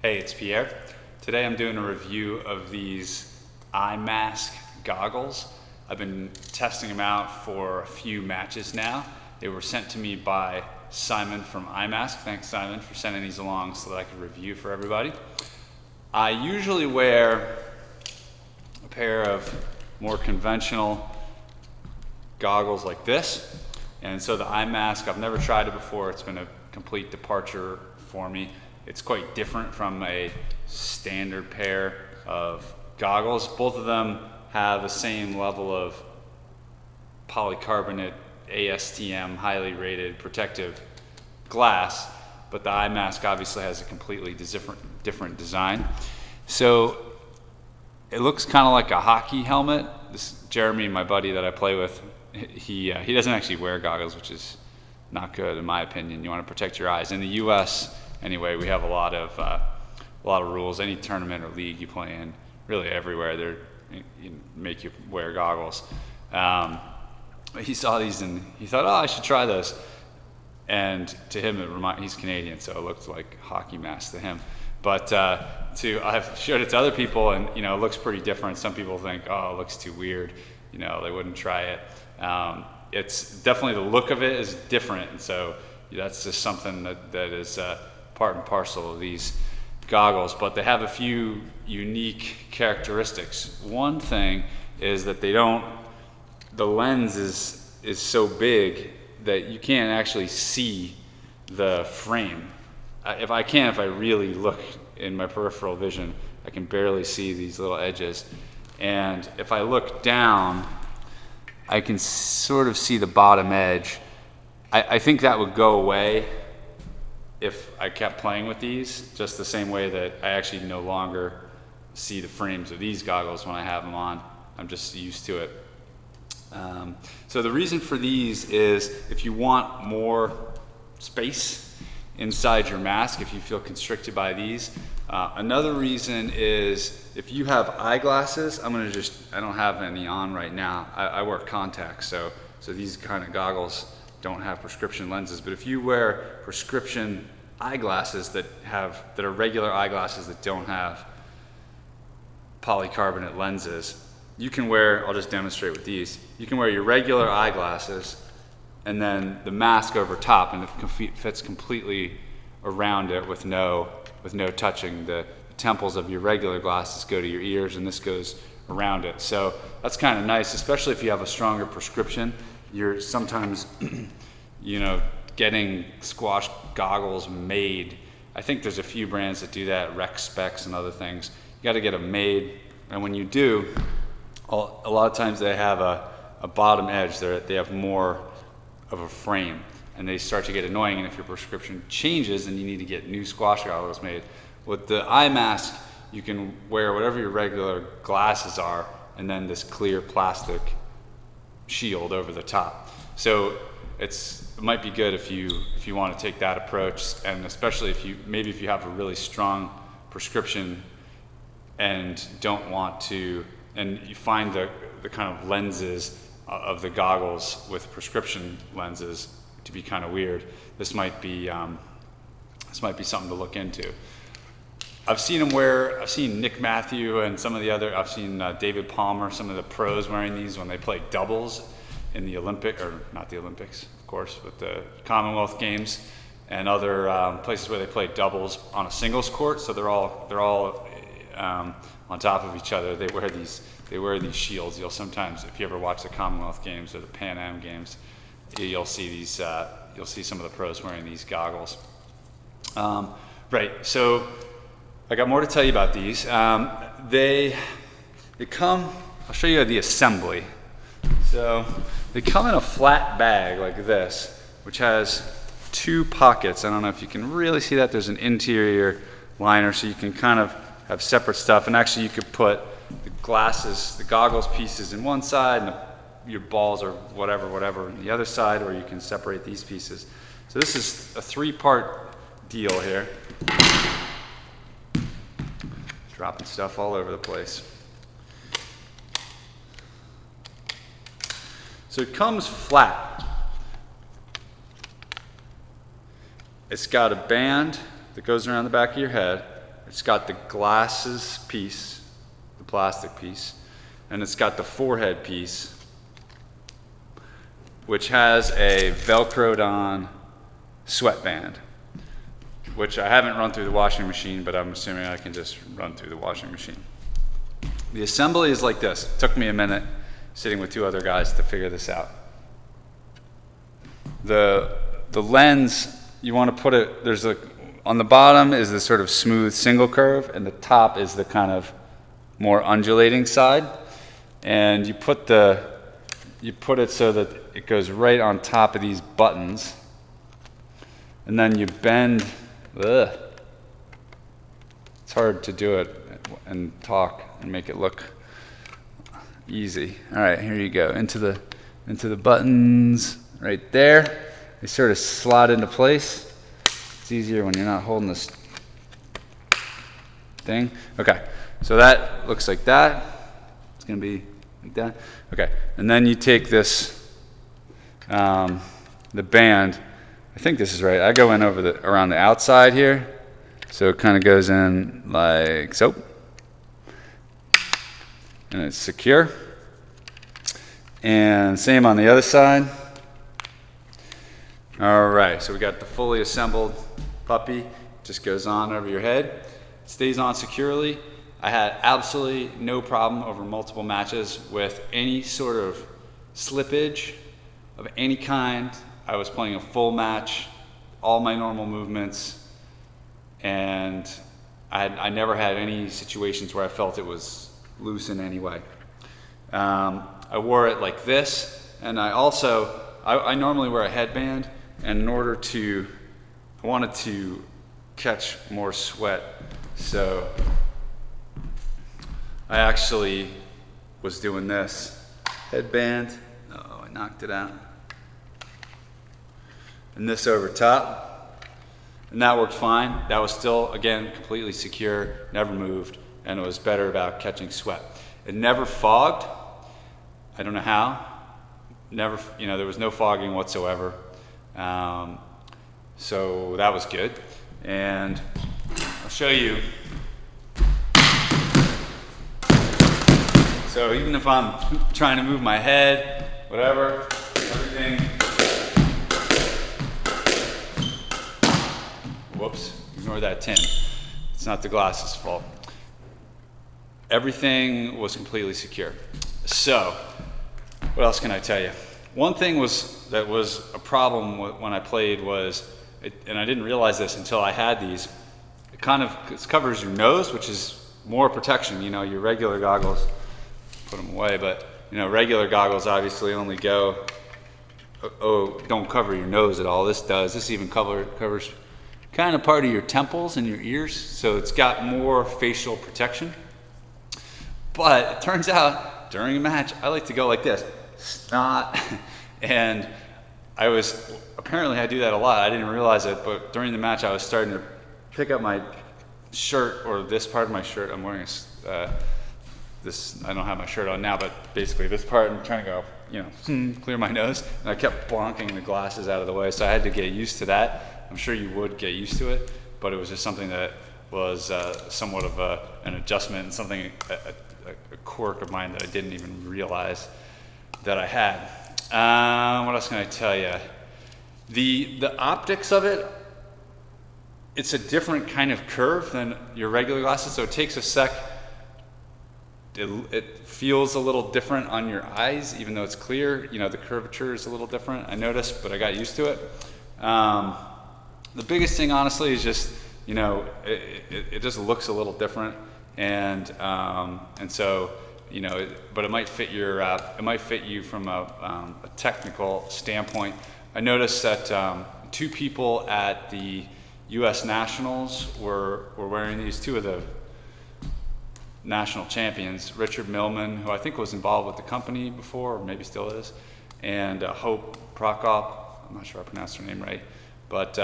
Hey, it's Pierre. Today I'm doing a review of these iMask goggles. I've been testing them out for a few matches now. They were sent to me by Simon from iMask. Thanks, Simon, for sending these along so that I could review for everybody. I usually wear a pair of more conventional goggles like this. And so the iMask, I've never tried it before. It's been a complete departure for me. It's quite different from a standard pair of goggles. Both of them have the same level of polycarbonate ASTM highly rated protective glass, but the iMask obviously has a completely different design. So it looks kind of like a hockey helmet. Jeremy, my buddy that I play with, he doesn't actually wear goggles, which is not good in my opinion. You want to protect your eyes. In the U.S. anyway, we have a lot of rules. Any tournament or league you play in, really everywhere, they make you wear goggles. He saw these and he thought, oh, I should try those. And to him, he's Canadian, so it looked like hockey masks to him. But I've showed it to other people, and it looks pretty different. Some people think, oh, it looks too weird. They wouldn't try it. It's definitely, the look of it is different, and so that's just something that is part and parcel of these goggles. But they have a few unique characteristics. One thing is that the lens is so big that you can't actually see the frame. If I really look in my peripheral vision, I can barely see these little edges. And if I look down, I can sort of see the bottom edge. I think that would go away if I kept playing with these, just the same way that I actually no longer see the frames of these goggles when I have them on. I'm just used to it. So the reason for these is if you want more space inside your mask, if you feel constricted by these. Another reason is if you have eyeglasses, I don't have any on right now. I wear contacts, so these kind of goggles don't have prescription lenses. But if you wear prescription eyeglasses that are regular eyeglasses that don't have polycarbonate lenses, you can wear, I'll just demonstrate with these, you can wear your regular eyeglasses and then the mask over top, and it fits completely around it with no touching. The temples of your regular glasses go to your ears, and this goes around it. So that's kind of nice, especially if you have a stronger prescription. You're sometimes, getting squash goggles made. I think there's a few brands that do that, Rec Specs and other things. You got to get them made, and when you do, a lot of times they have a bottom edge. They have more of a frame, and they start to get annoying. And if your prescription changes, then you need to get new squash goggles made. With the iMask, you can wear whatever your regular glasses are, and then this clear plastic shield over the top. So it might be good if you want to take that approach, and especially if you have a really strong prescription and don't want to, and you find the kind of lenses of the goggles with prescription lenses to be kind of weird. This might be something to look into. I've seen Nick Matthew and some of the other, I've seen David Palmer, some of the pros wearing these when they play doubles in the not the Olympics, of course, but the Commonwealth Games and other places where they play doubles on a singles court. So they're all on top of each other. They wear these shields. You'll sometimes, if you ever watch the Commonwealth Games or the Pan Am Games, you'll see these. You'll see some of the pros wearing these goggles. Right. So I got more to tell you about these. They come. I'll show you the assembly. So they come in a flat bag like this, which has two pockets. I don't know if you can really see that. There's an interior liner, so you can kind of have separate stuff. And actually, you could put the goggles pieces in one side, and your balls or whatever on the other side, or you can separate these pieces. So this is a 3-part deal here. Dropping stuff all over the place. So it comes flat. It's got a band that goes around the back of your head, It's got the glasses piece, the plastic piece, and it's got the forehead piece, which has a Velcroed on sweatband, which I haven't run through the washing machine, but I'm assuming I can just run through the washing machine. The assembly is like this. It took me a minute sitting with two other guys to figure this out. The lens, you want to put it, on the bottom is the sort of smooth single curve, and the top is the kind of more undulating side. And you put it so that it goes right on top of these buttons, and then you bend. It's hard to do it and talk and make it look easy. All right, here you go. Into the buttons right there. They sort of slot into place. It's easier when you're not holding this thing. Okay, so that looks like that. It's gonna be like that. Okay, and then you take this, the band. I think this is right. I go in around the outside here, so it kind of goes in like so, and it's secure. And same on the other side. All right, so we got the fully assembled puppy. Just goes on over your head. It stays on securely. I had absolutely no problem over multiple matches with any sort of slippage of any kind. I was playing a full match, all my normal movements, and I never had any situations where I felt it was loose in any way. I wore it like this, and I normally wear a headband, and I wanted to catch more sweat, so I actually was doing this headband. Oh, I knocked it out. And this over top, and that worked fine. That was still, again, completely secure, never moved, and it was better about catching sweat. It never fogged. I don't know how. Never, there was no fogging whatsoever. So that was good. And I'll show you. So even if I'm trying to move my head, whatever, everything. Whoops, ignore that tin. It's not the glass's fault. Everything was completely secure. So, what else can I tell you? One thing that was a problem when I played and I didn't realize this until I had these, it covers your nose, which is more protection. Your regular goggles, put them away, but regular goggles obviously only don't cover your nose at all. This does. This even covers kind of part of your temples and your ears, so it's got more facial protection. But it turns out during a match, I like to go like this, snot, and apparently I do that a lot. I didn't realize it, but during the match I was starting to pick up my shirt, or this part of my shirt. I'm wearing this, I don't have my shirt on now, but basically this part, I'm trying to go, clear my nose, and I kept bonking the glasses out of the way, so I had to get used to that. I'm sure you would get used to it, but it was just something that was somewhat of an adjustment, and something, a quirk of mine that I didn't even realize that I had. What else can I tell you? The optics of it, it's a different kind of curve than your regular glasses, so it takes a sec. It feels a little different on your eyes, even though it's clear. The curvature is a little different, I noticed, but I got used to it. The biggest thing, honestly, is just, it just looks a little different, and so, but it might fit you from a technical standpoint. I noticed that two people at the U.S. Nationals were wearing these. Two of the national champions, Richard Millman, who I think was involved with the company before, or maybe still is, and Hope Prokop. I'm not sure I pronounced her name right. But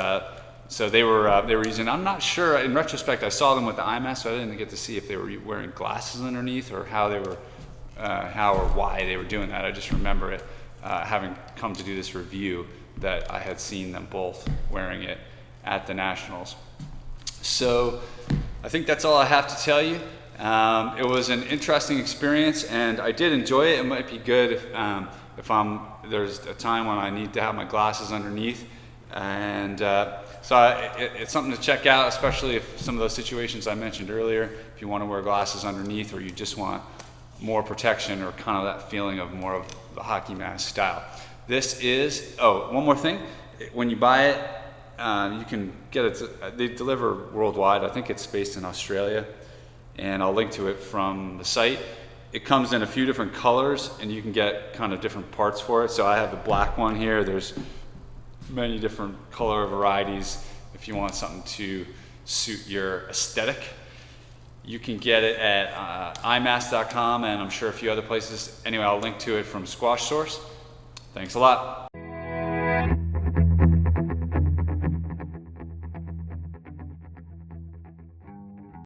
so they were using. I'm not sure. In retrospect, I saw them with the iMask, so I didn't get to see if they were wearing glasses underneath or how or why they were doing that. I just remember it having come to do this review that I had seen them both wearing it at the Nationals. So I think that's all I have to tell you. It was an interesting experience, and I did enjoy it. It might be good if there's a time when I need to have my glasses underneath, and it's something to check out, especially if some of those situations I mentioned earlier, if you want to wear glasses underneath, or you just want more protection, or kind of that feeling of more of the hockey mask style. This is, one more thing, when you buy it, you can get it, they deliver worldwide. I think it's based in Australia, and I'll link to it from the site. It comes in a few different colors, and you can get kind of different parts for it. So I have the black one here. There's many different color varieties if you want something to suit your aesthetic. You can get it at iMask.com, and I'm sure a few other places. Anyway, I'll link to it from Squash Source. Thanks a lot.